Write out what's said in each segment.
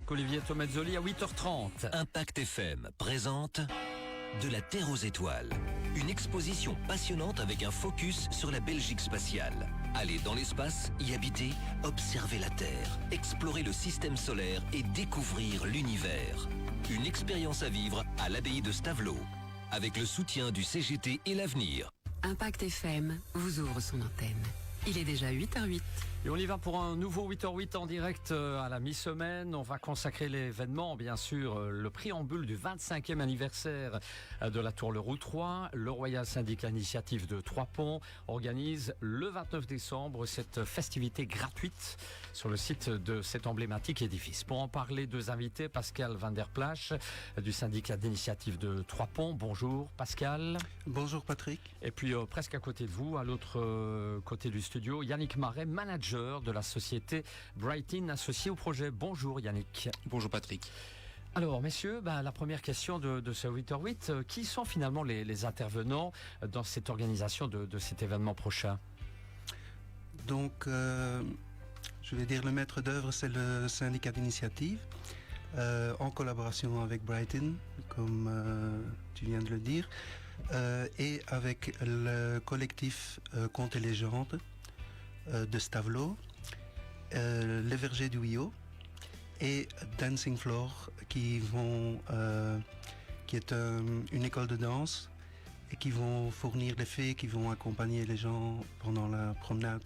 Olivier Tomazzoli à 8h30. Impact FM présente De la Terre aux étoiles. Une exposition passionnante avec un focus sur la Belgique spatiale. Aller dans l'espace, y habiter, observer la Terre, explorer le système solaire et découvrir l'univers. Une expérience à vivre à l'abbaye de Stavelot. Avec le soutien du CGT et l'Avenir. Impact FM vous ouvre son antenne. Il est déjà 8h08. Et on y va pour un nouveau 8h08 en direct à la mi-semaine. On va consacrer l'événement, bien sûr, le préambule du 25e anniversaire de la Tour Le Roux 3. Le Royal Syndicat Initiative de Trois-Ponts organise le 29 décembre cette festivité gratuite sur le site de cet emblématique édifice. Pour en parler, deux invités, Pascal Van der Plache du syndicat d'initiative de Trois-Ponts. Bonjour Pascal. Bonjour Patrick. Et puis presque à côté de vous, à l'autre côté du studio, Yannick Marais, manager de la société Brightin associée au projet. Bonjour Yannick. Bonjour Patrick. Alors messieurs, la première question de ce 8h08, qui sont finalement les intervenants dans cette organisation de cet événement prochain? Donc, je vais dire le maître d'œuvre, c'est le syndicat d'initiative, en collaboration avec Brightin, comme tu viens de le dire, et avec le collectif Contes et légendes de Stavelot, les Vergers du Huillot et Dancing Floor qui est une école de danse et qui vont fournir des fées qui vont accompagner les gens pendant la promenade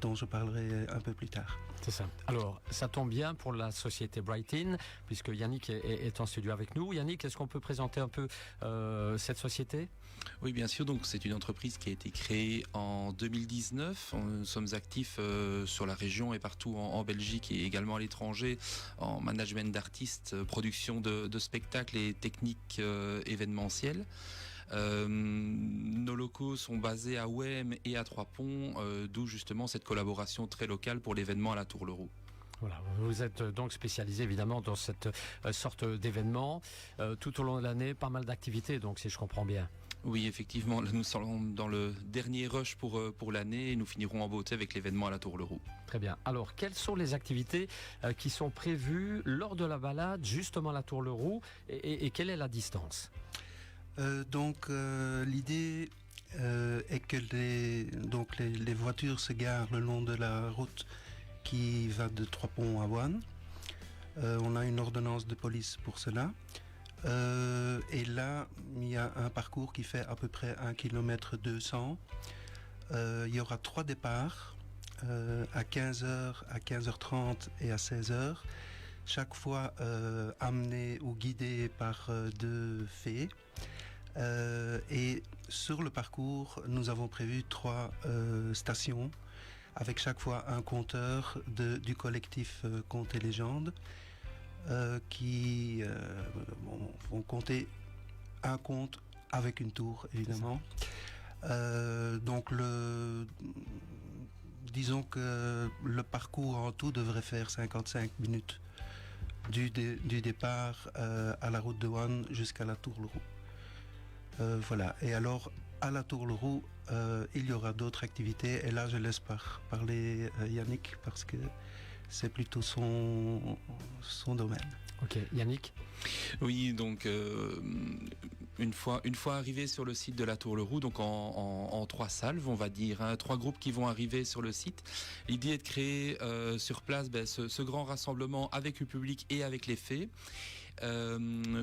dont je parlerai un peu plus tard. C'est ça. Alors, ça tombe bien pour la société Brightin, puisque Yannick est en studio avec nous. Yannick, est-ce qu'on peut présenter un peu cette société? Oui, bien sûr. Donc, c'est une entreprise qui a été créée en 2019. Nous sommes actifs sur la région et partout en Belgique et également à l'étranger en management d'artistes, production de spectacles et techniques événementielles. Nos locaux sont basés à Ouem et à Trois-Ponts, d'où justement cette collaboration très locale pour l'événement à la Tour Le Roux. Voilà, vous êtes donc spécialisé évidemment dans cette sorte d'événement tout au long de l'année, pas mal d'activités donc si je comprends bien. Oui, effectivement, nous sommes dans le dernier rush pour l'année et nous finirons en beauté avec l'événement à la Tour Le Roux. Très bien. Alors, quelles sont les activités qui sont prévues lors de la balade justement à la Tour Le Roux et quelle est la distance? L'idée est que les voitures se garent le long de la route qui va de Trois-Ponts à Wannes. On a une ordonnance de police pour cela. Et là, il y a un parcours qui fait à peu près 1,2 km. Il y aura 3 départs à 15h, à 15h30 et à 16h. Chaque fois amenés ou guidés par 2 fées. Et sur le parcours, nous avons prévu 3 stations avec chaque fois un compteur du collectif Contes et légendes qui vont compter un conte avec une tour, évidemment. Disons que le parcours en tout devrait faire 55 minutes du départ à la route de Wannes jusqu'à la Tour Le Roux. Voilà. Et alors, à la Tour Le Roux, il y aura d'autres activités. Et là, je laisse parler Yannick parce que c'est plutôt son domaine. Ok, Yannick. Oui, donc une fois arrivé sur le site de la Tour Le Roux, donc en 3 salves, on va dire, 3 groupes qui vont arriver sur le site. L'idée est de créer sur place ce grand rassemblement avec le public et avec les fées.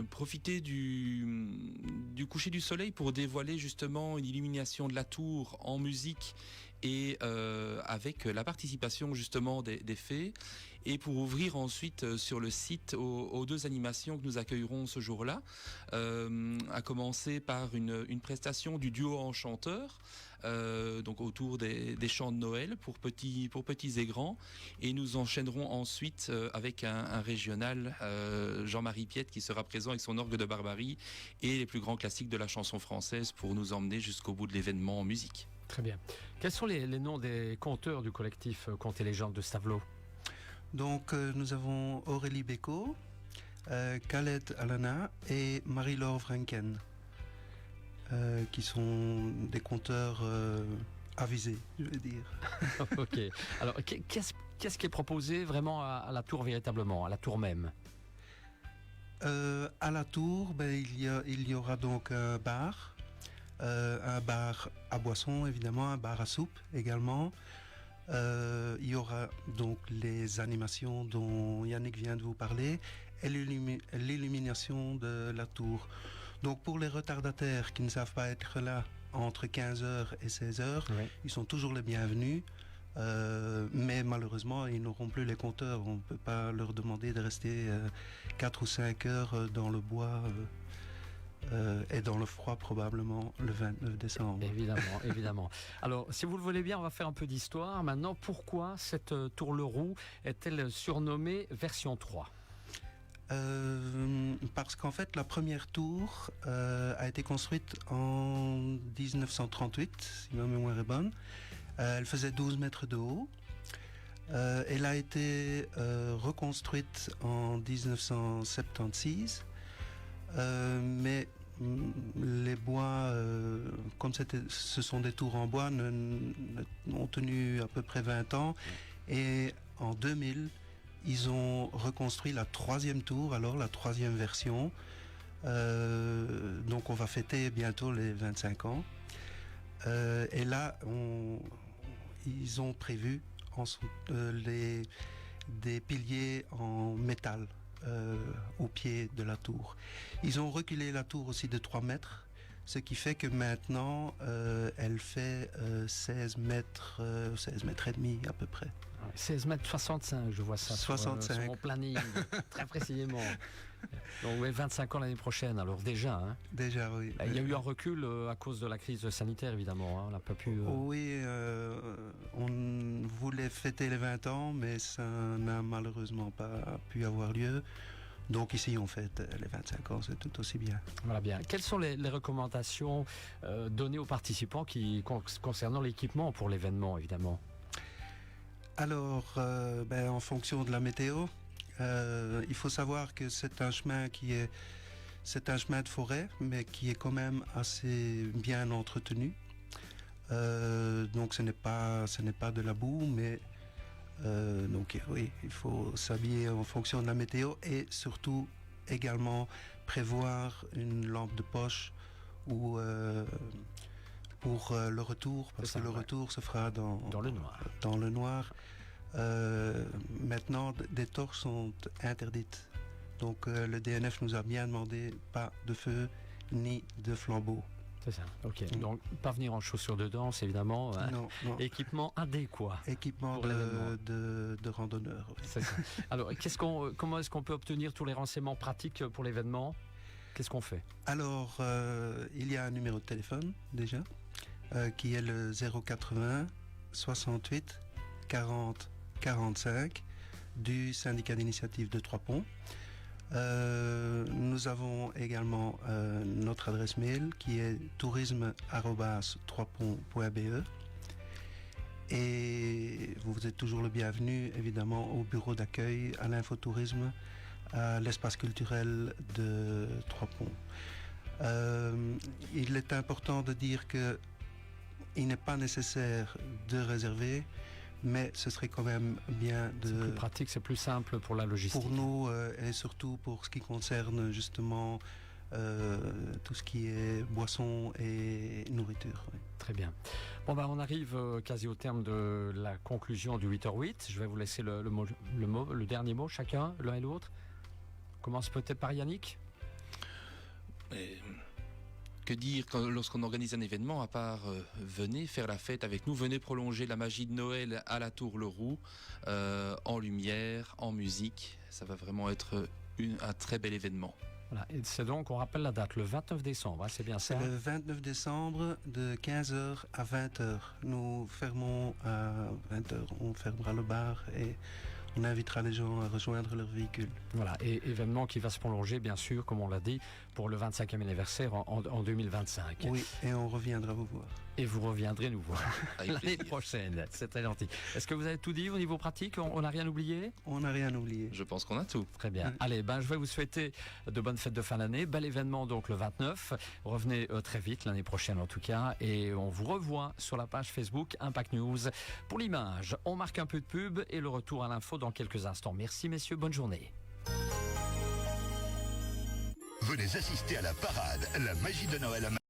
Profiter du coucher du soleil pour dévoiler justement une illumination de la tour en musique et avec la participation justement des fées, et pour ouvrir ensuite sur le site aux 2 animations que nous accueillerons ce jour-là, à commencer par une prestation du duo enchanteur, donc autour des chants de Noël pour petits et grands, et nous enchaînerons ensuite avec un régional, Jean-Marie Piette, qui sera présent avec son orgue de barbarie et les plus grands classiques de la chanson française pour nous emmener jusqu'au bout de l'événement en musique. Très bien. Quels sont les noms des conteurs du collectif Contes et légendes de Stavelot? Donc nous avons Aurélie Bécaud, Khaled Alana et Marie-Laure Franken, qui sont des conteurs avisés, je vais dire. Ok. Alors, Qu'est-ce qui est proposé vraiment à la tour véritablement, à la tour même? À la tour, il y aura donc un bar à boissons évidemment, un bar à soupe également. Il y aura donc les animations dont Yannick vient de vous parler et l'illumination de la tour. Donc pour les retardataires qui ne savent pas être là entre 15h et 16h, Oui. ils sont toujours les bienvenus. Mais malheureusement, ils n'auront plus les compteurs. On ne peut pas leur demander de rester 4 ou 5 heures dans le bois et dans le froid probablement le 29 décembre. Évidemment, évidemment. Alors, si vous le voulez bien, on va faire un peu d'histoire. Maintenant, pourquoi cette tour Le Roux est-elle surnommée version 3? Parce qu'en fait, la première tour a été construite en 1938, si ma mémoire est bonne. Elle faisait 12 mètres de haut. Elle a été reconstruite en 1976. Mais les bois, comme ce sont des tours en bois, ont tenu à peu près 20 ans. Et en 2000, ils ont reconstruit la troisième tour, alors la troisième version. Donc on va fêter bientôt les 25 ans. Et là, ils ont prévu des piliers en métal au pied de la tour. Ils ont reculé la tour aussi de 3 mètres, ce qui fait que maintenant, elle fait 16 mètres et demi à peu près. 16 mètres 65, je vois ça 65. sur mon planning, très précisément. Donc oui, 25 ans l'année prochaine, alors déjà. Hein. Déjà, oui. Il y a eu un recul à cause de la crise sanitaire, évidemment. Hein. On n'a pas pu... Oui, on voulait fêter les 20 ans, mais ça n'a malheureusement pas pu avoir lieu. Donc ici, on fête les 25 ans, c'est tout aussi bien. Voilà bien. Quelles sont les recommandations données aux participants concernant l'équipement pour l'événement, évidemment? Alors, en fonction de la météo, il faut savoir que c'est un chemin de forêt, mais qui est quand même assez bien entretenu. Donc ce n'est pas de la boue, mais donc oui, il faut s'habiller en fonction de la météo et surtout également prévoir une lampe de poche ou pour le retour, parce que le retour se fera dans le noir. Dans le noir. Maintenant, des torches sont interdites. Donc le DNF nous a bien demandé pas de feu ni de flambeau. C'est ça, ok. Donc pas venir en chaussures de danse, évidemment. Hein. Non. Équipement adéquat. Équipement de randonneur. Oui. C'est ça. Alors, comment est-ce qu'on peut obtenir tous les renseignements pratiques pour l'événement? Qu'est-ce qu'on fait? Alors, il y a un numéro de téléphone déjà, qui est le 080 68 40 45 du syndicat d'initiative de Trois-Ponts. Nous avons également notre adresse mail qui est tourisme@troisponts.be et vous êtes toujours le bienvenu évidemment au bureau d'accueil à l'infotourisme à l'espace culturel de Trois-Ponts. Il est important de dire que il n'est pas nécessaire de réserver, mais ce serait quand même bien de... C'est plus pratique, c'est plus simple pour la logistique. Pour nous et surtout pour ce qui concerne justement tout ce qui est boissons et nourriture. Oui. Très bien. Bon, on arrive quasi au terme de la conclusion du 8h08. Je vais vous laisser le dernier mot, chacun, l'un et l'autre. On commence peut-être par Yannick. Que dire lorsqu'on organise un événement, à part venez faire la fête avec nous, venez prolonger la magie de Noël à la Tour Le Roux, en lumière, en musique. Ça va vraiment être un très bel événement. Voilà. Et c'est donc, on rappelle la date, le 29 décembre, hein, c'est bien ça? C'est le 29 décembre de 15h à 20h. Nous fermons à 20h, on fermera le bar et on invitera les gens à rejoindre leur véhicule. Voilà, et événement qui va se prolonger, bien sûr, comme on l'a dit, pour le 25e anniversaire en 2025. Oui, et on reviendra vous voir. Et vous reviendrez nous voir Avec l'année plaisir. prochaine. C'est très gentil. Est-ce que vous avez tout dit au niveau pratique? On n'a rien oublié? On n'a rien oublié. Je pense qu'on a tout. Très bien. Allez, je vais vous souhaiter de bonnes fêtes de fin d'année. Bel événement donc le 29. Revenez très vite l'année prochaine en tout cas. Et on vous revoit sur la page Facebook Impact News. Pour l'image, on marque un peu de pub et le retour à l'info dans quelques instants. Merci messieurs, bonne journée. Venez assister à la parade, la magie de Noël à